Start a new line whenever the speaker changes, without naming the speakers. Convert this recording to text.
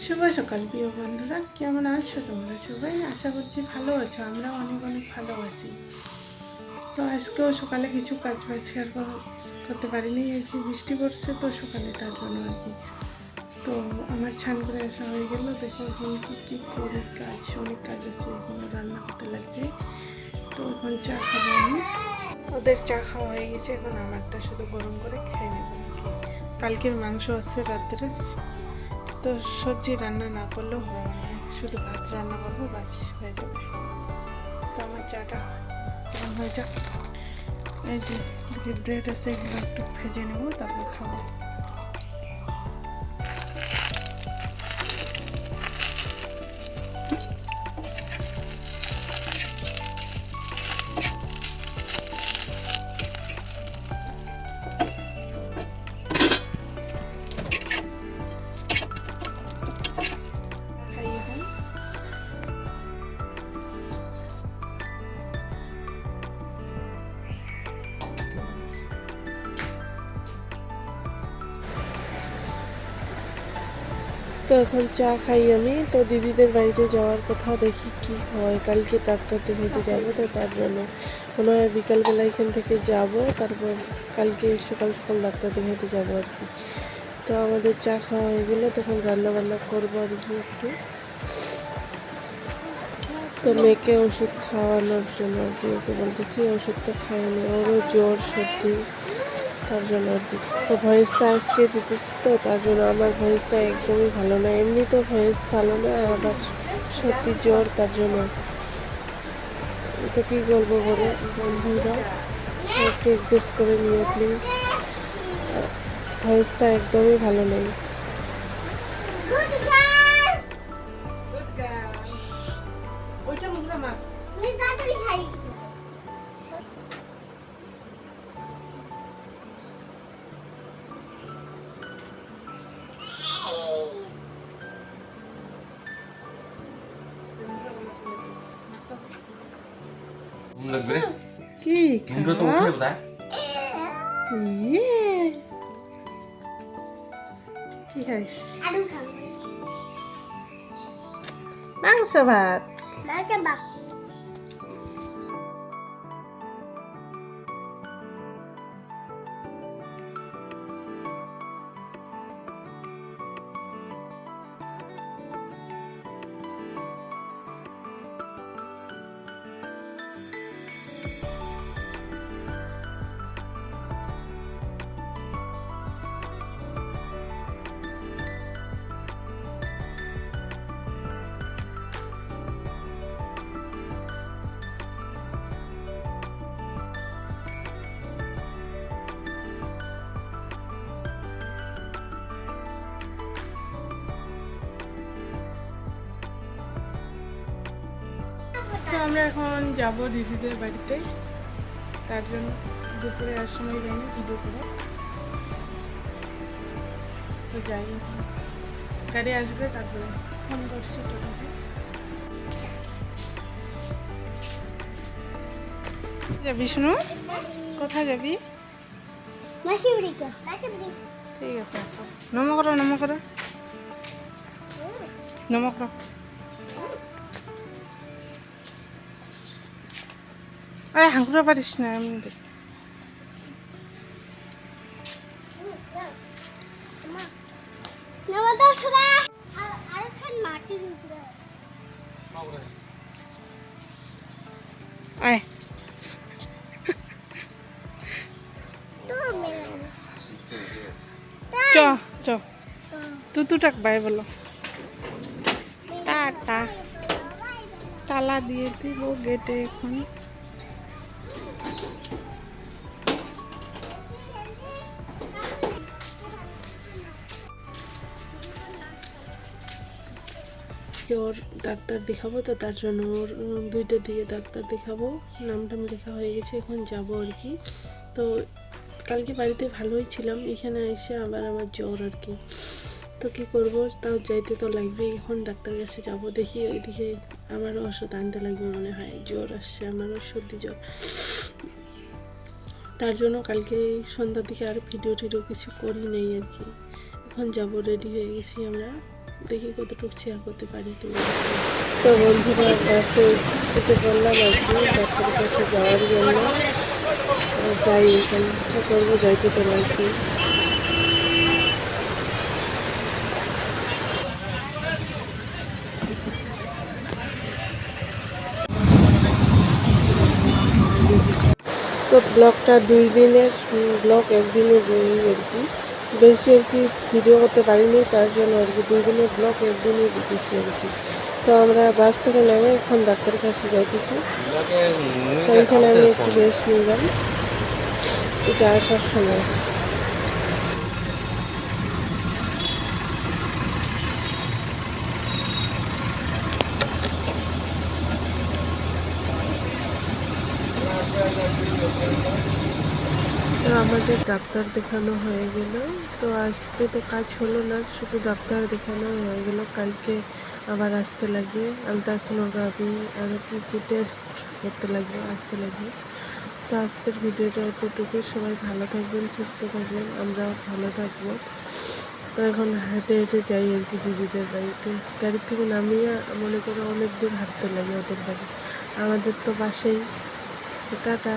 শুভ সকাল প্রিয় বন্ধুরা, কেমন আছো তোমরা সবাই? আশা করছি ভালো আছো। আমরা অনেক অনেক ভালো আছি। তো আজকেও সকালে কিছু কাজ বাজ করতে পারিনি আর কি, বৃষ্টি পড়ছে তো সকালে, তার জন্য আর কি। তো আমার স্নান করে আসা হয়ে গেল। দেখো এখন কী করি, কাজ অনেক কাজ আছে, এখনো রান্না করতে লাগবে। তো এখন চা খাবো আমি। ওদের চা খাওয়া হয়ে গেছে, এখন আমারটা শুধু গরম করে খেয়ে নেবো আর কি। কালকের মাংস আছে রাত্রে, তো সবজি রান্না না করলেও হবে না, শুধু ভাত রান্না করবো, বাস হয়ে যাবে। তো আমার চাটা কেমন হয়ে যাক। এই যে ব্রেড আছে, এগুলো একটু ভেজে নেবো, তারপর খাবো। তো এখন চা খাই আমি। তো দিদিদের বাড়িতে যাওয়ার কথা, দেখি কি হয়। কালকে ডাক্তার দেখাতে যাবো, তো তার জন্য মনে হয় বিকালবেলা এখান থেকে যাব, তারপর কালকে সকাল সকাল ডাক্তার দেখাতে যাবো আর কি। তো আমাদের চা খাওয়া হয়ে গেলে তখন রান্না বান্না করবো আর কি একটু। তো মেয়েকে ওষুধ খাওয়ানোর জন্য আর কি ওকে বলতেছি ওষুধটা খাইনি, ওরও জ্বর সর্দি, তার জন্য আর কি। তো ভয়েসটা আজকে দিতেছি, তো তার জন্য আমার ভয়েসটা একদমই ভালো না। এমনি তো ভয়েস ভালো না, আবার সত্যি জ্বর, তার জন্য। তো কী করবো বলে বন্ধুরা, একটু অ্যাডজাস্ট করে নিও প্লিজ। ভয়েসটা একদমই ভালো নেই। কি কি খাইস? মাংস ভাত। তো আমরা এখন যাব দিদিদের বাড়িতে, তার জন্য দুপুরে আর সময় যাইনি ভিডিও করে। তো যাই, গাড়ি আসবে, তারপরে ফোন করছি টোটোকে। যাবি শুনো, কোথায় যাবি? ঠিক আছে, আসো। নমো করো, নমো করো, নমো করো। হাঁকুড়া পারিস না এমনি। আয় চ চ, তু টাক বাই বলো, টাটা। তালা দিয়ে দিব গেটে এখন। ওর ডাক্তার দেখাবো, তো তার জন্য ওর 2টার দিকে ডাক্তার দেখাবো। নামটাম লেখা হয়ে গেছে, এখন যাব আর কি। তো কালকে বাড়িতে ভালোই ছিলাম, এখানে এসে আবার আমার জ্বর আর কি। তো কী করবো, তাও যাইতে তো লাগবে। এখন ডাক্তারের কাছে যাব, দেখি ওইদিকে আমারও ওষুধ আনতে লাগবে মনে হয়। জ্বর আসছে আমারও, সর্দি জ্বর। তার জন্য কালকে সন্ধ্যার দিকে আর ভিডিও টিডিও কিছু করি নেই আর কি। এখন যাব, রেডি হয়ে গেছি আমরা। দেখি কতটুকু শেয়ার করতে পারি। তো বন্ধুরা কাছে শুতে পড়লাম আর কি, ডাক্তারের কাছে যাওয়ার জন্য। যাই, এখানে ইচ্ছা করবো যাইতে তো আর কি। তো ব্লগটা 2 দিনের ব্লগ, একদিনে আর কি, বেশি আর কি ভিডিও করতে পারিনি, তার জন্য আর কি 2 দিনের ব্লগ একদিনে দিতেছি আর কি। তো আমরা বাস থেকে নেমে এখন ডাক্তারের কাছে যাইতেছি। তো এখানে আমি একটু রেস্ট নিলাম, এটা আসার সময়। তো আমাদের ডাক্তার দেখানো হয়ে গেল। তো আজকে তো কাজ হলো না, শুধু ডাক্তার দেখানো হয়ে গেল। কালকে আবার আসতে লাগবে, আলট্রাসোনোগ্রাফি আরও কী টেস্ট করতে লাগবে, আসতে লাগবে। তো আজকের ভিডিওটা এতটুকু। সবাই ভালো থাকবেন, সুস্থ থাকবেন, আমরাও ভালো থাকবো। তো এখন হেঁটে হেঁটে যাই আর কি দিদিদের বাড়িতে। গাড়ি থেকে নামিয়ে মনে করো অনেক দূর হাঁটতে লাগে ওদের বাড়ি, আমাদের তো পাশেই। তো টাটা।